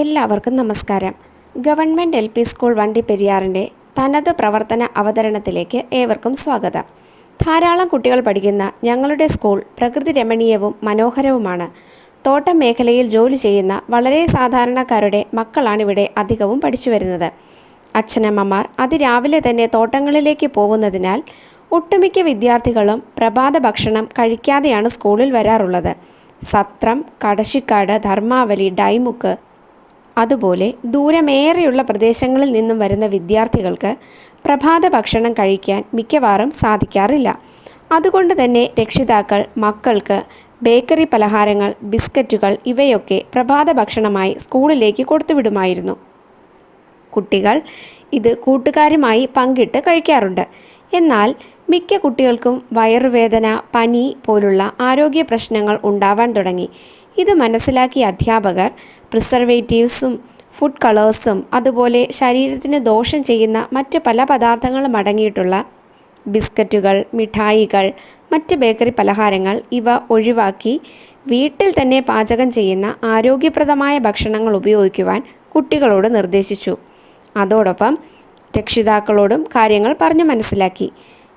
എല്ലാവർക്കും നമസ്കാരം. Government LP school വണ്ടിപ്പെരിയാറിൻ്റെ തനത് പ്രവർത്തന അവതരണത്തിലേക്ക് ഏവർക്കും സ്വാഗതം. ധാരാളം കുട്ടികൾ പഠിക്കുന്ന ഞങ്ങളുടെ സ്കൂൾ പ്രകൃതി രമണീയവും മനോഹരവുമാണ്. തോട്ടം മേഖലയിൽ ജോലി ചെയ്യുന്ന വളരെ സാധാരണക്കാരുടെ മക്കളാണിവിടെ അധികവും പഠിച്ചു വരുന്നത്. അച്ഛനമ്മമാർ അതിരാവിലെ തന്നെ തോട്ടങ്ങളിലേക്ക് പോകുന്നതിനാൽ ഒട്ടുമിക്ക വിദ്യാർത്ഥികളും പ്രഭാത ഭക്ഷണം കഴിക്കാതെയാണ് സ്കൂളിൽ വരാറുള്ളത്. സത്രം, കടശിക്കാട്, ധർമാവലി, ഡൈമുക്ക് അതുപോലെ ദൂരമേറെയുള്ള പ്രദേശങ്ങളിൽ നിന്നും വരുന്ന വിദ്യാർത്ഥികൾക്ക് പ്രഭാത ഭക്ഷണം കഴിക്കാൻ മിക്കവാറും സാധിക്കാറില്ല. അതുകൊണ്ട് തന്നെ രക്ഷിതാക്കൾ മക്കൾക്ക് ബേക്കറി പലഹാരങ്ങൾ, ബിസ്ക്കറ്റുകൾ ഇവയൊക്കെ പ്രഭാത ഭക്ഷണമായി സ്കൂളിലേക്ക് കൊടുത്തുവിടുമായിരുന്നു. കുട്ടികൾ ഇത് കൂട്ടുകാരുമായി പങ്കിട്ട് കഴിക്കാറുണ്ട്. എന്നാൽ മിക്ക കുട്ടികൾക്കും വയറുവേദന, പനി പോലുള്ള ആരോഗ്യ പ്രശ്നങ്ങൾ ഉണ്ടാവാൻ തുടങ്ങി. ഇത് മനസ്സിലാക്കിയ അധ്യാപകർ പ്രിസർവേറ്റീവ്സും ഫുഡ് കളേഴ്സും അതുപോലെ ശരീരത്തിന് ദോഷം ചെയ്യുന്ന മറ്റ് പല പദാർത്ഥങ്ങളും അടങ്ങിയിട്ടുള്ള ബിസ്ക്കറ്റുകൾ, മിഠായികൾ, മറ്റ് ബേക്കറി പലഹാരങ്ങൾ ഇവ ഒഴിവാക്കി വീട്ടിൽ തന്നെ പാചകം ചെയ്യുന്ന ആരോഗ്യപ്രദമായ ഭക്ഷണങ്ങൾ ഉപയോഗിക്കുവാൻ കുട്ടികളോട് നിർദ്ദേശിച്ചു. അതോടൊപ്പം രക്ഷിതാക്കളോടും കാര്യങ്ങൾ പറഞ്ഞു മനസ്സിലാക്കി.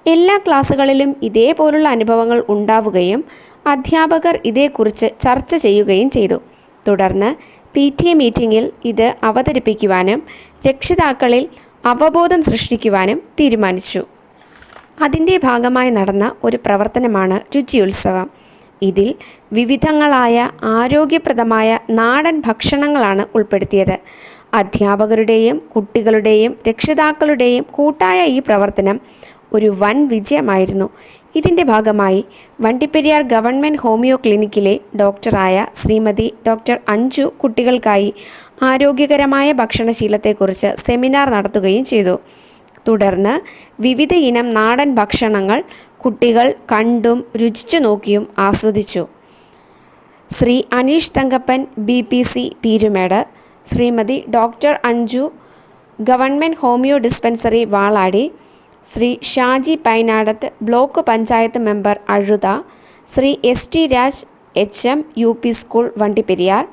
എല്ലാ ക്ലാസ്സുകളിലും ഇതേപോലുള്ള അനുഭവങ്ങൾ ഉണ്ടാവുകയും അധ്യാപകർ ഇതേക്കുറിച്ച് ചർച്ച ചെയ്യുകയും ചെയ്തു. തുടർന്ന് PTA മീറ്റിങ്ങിൽ ഇത് അവതരിപ്പിക്കുവാനും രക്ഷിതാക്കളിൽ അവബോധം സൃഷ്ടിക്കുവാനും തീരുമാനിച്ചു. അതിൻ്റെ ഭാഗമായി നടന്ന ഒരു പ്രവർത്തനമാണ് രുചിയുത്സവം. ഇതിൽ വിവിധങ്ങളായ ആരോഗ്യപ്രദമായ നാടൻ ഭക്ഷണങ്ങളാണ് ഉൾപ്പെടുത്തിയത്. അധ്യാപകരുടെയും കുട്ടികളുടെയും രക്ഷിതാക്കളുടെയും കൂട്ടായ ഈ പ്രവർത്തനം ഒരു വൻ വിജയമായിരുന്നു. ഇതിൻ്റെ ഭാഗമായി വണ്ടിപ്പെരിയാർ ഗവൺമെൻറ് ഹോമിയോ ക്ലിനിക്കിലെ ഡോക്ടറായ ശ്രീമതി ഡോക്ടർ അഞ്ജു കുട്ടികൾക്കായി ആരോഗ്യകരമായ ഭക്ഷണശീലത്തെക്കുറിച്ച് സെമിനാർ നടത്തുകയും ചെയ്തു. തുടർന്ന് വിവിധ ഇനം നാടൻ ഭക്ഷണങ്ങൾ കുട്ടികൾ കണ്ടും രുചിച്ചു നോക്കിയും ആസ്വദിച്ചു. Shri Aneesh Thankappan BPC Peermade, Shrimati doctor Anju government homeo dispensary Valadi, Shri Shaji Painadath block panchayat member Azhutha, Shri ST Raj HM UP school Vandiperiyar,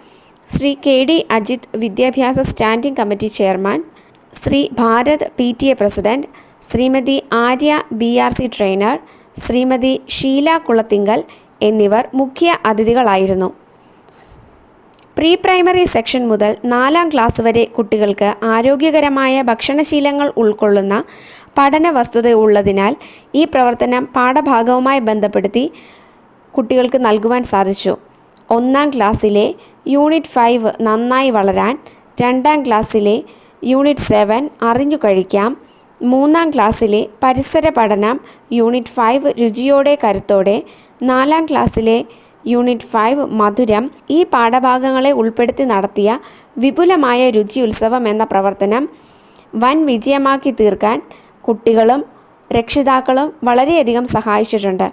Shri KD Ajith വിദ്യാഭ്യാസ standing committee chairman, Shri Bharath PTA president, Shrimati Arya BRC trainer, Shrimati Sheela Kulathinkal എന്നിവർ മുഖ്യ അതിഥികളായിരുന്നു. പ്രീ പ്രൈമറി സെക്ഷൻ മുതൽ 4ാം ക്ലാസ് വരെ കുട്ടികൾക്ക് ആരോഗ്യകരമായ ഭക്ഷണശീലങ്ങൾ ഉൾക്കൊള്ളുന്ന പഠന വസ്തുത ഉള്ളതിനാൽ ഈ പ്രവർത്തനം പാഠഭാഗവുമായി ബന്ധപ്പെടുത്തി കുട്ടികൾക്ക് നൽകുവാൻ സാധിച്ചു. 1ാം ക്ലാസ്സിലെ യൂണിറ്റ് 5 നന്നായി വളരാൻ, 2ാം ക്ലാസ്സിലെ യൂണിറ്റ് 7 അറിഞ്ഞു കഴിക്കാം, 3ാം ക്ലാസ്സിലെ പരിസര പഠനം യൂണിറ്റ് 5 രുചിയോടെ കരുത്തോടെ, 4ാം ക്ലാസ്സിലെ യൂണിറ്റ് 5 മധുരം ഈ പാഠഭാഗങ്ങളെ ഉൾപ്പെടുത്തി നടത്തിയ വിപുലമായ രുചി ഉത്സവം എന്ന പ്രവർത്തനം വൻ വിജയമാക്കി തീർക്കാൻ കുട്ടികളും രക്ഷിതാക്കളും വളരെയധികം സഹായിച്ചിട്ടുണ്ട്.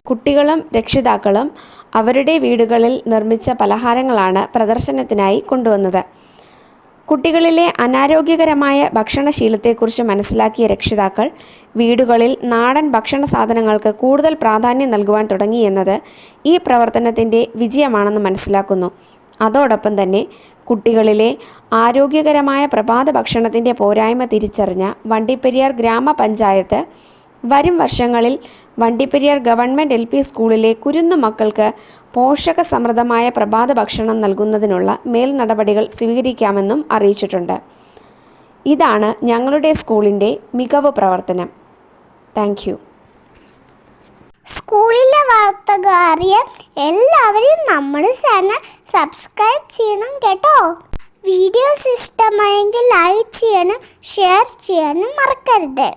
കുട്ടികളും രക്ഷിതാക്കളും അവരുടെ വീടുകളിൽ നിർമ്മിച്ച പലഹാരങ്ങളാണ് പ്രദർശനത്തിനായി കൊണ്ടുവന്നത്. കുട്ടികളിലെ അനാരോഗ്യകരമായ ഭക്ഷണശീലത്തെക്കുറിച്ച് മനസ്സിലാക്കിയ രക്ഷിതാക്കൾ വീടുകളിൽ നാടൻ ഭക്ഷണ സാധനങ്ങൾക്ക് കൂടുതൽ പ്രാധാന്യം നൽകുവാൻ തുടങ്ങിയെന്നത് ഈ പ്രവർത്തനത്തിൻ്റെ വിജയമാണെന്ന് മനസ്സിലാക്കുന്നു. അതോടൊപ്പം തന്നെ കുട്ടികളിലെ ആരോഗ്യകരമായ പ്രഭാത ഭക്ഷണത്തിൻ്റെ പോരായ്മ തിരിച്ചറിഞ്ഞ വണ്ടിപ്പെരിയാർ ഗ്രാമപഞ്ചായത്ത് വരും വർഷങ്ങളിൽ വണ്ടിപ്പെരിയാർ ഗവൺമെൻറ് LP സ്കൂളിലെ കുരുന്നു മക്കൾക്ക് പോഷക സമൃദ്ധമായ പ്രഭാത ഭക്ഷണം നൽകുന്നതിനുള്ള മേൽ നടപടികൾ സ്വീകരിക്കാമെന്നും അറിയിച്ചിട്ടുണ്ട്. ഇതാണ് ഞങ്ങളുടെ സ്കൂളിൻ്റെ മികവ് പ്രവർത്തനം. Thank you. സ്കൂളിലെ വാർത്തകൾ അറിയാൻ എല്ലാവരും നമ്മുടെ ചാനൽ സബ്സ്ക്രൈബ് ചെയ്യണം കേട്ടോ. വീഡിയോസ് ഇഷ്ടമായെങ്കിൽ ലൈക്ക് ചെയ്യാനും ഷെയർ ചെയ്യാനും മറക്കരുത്.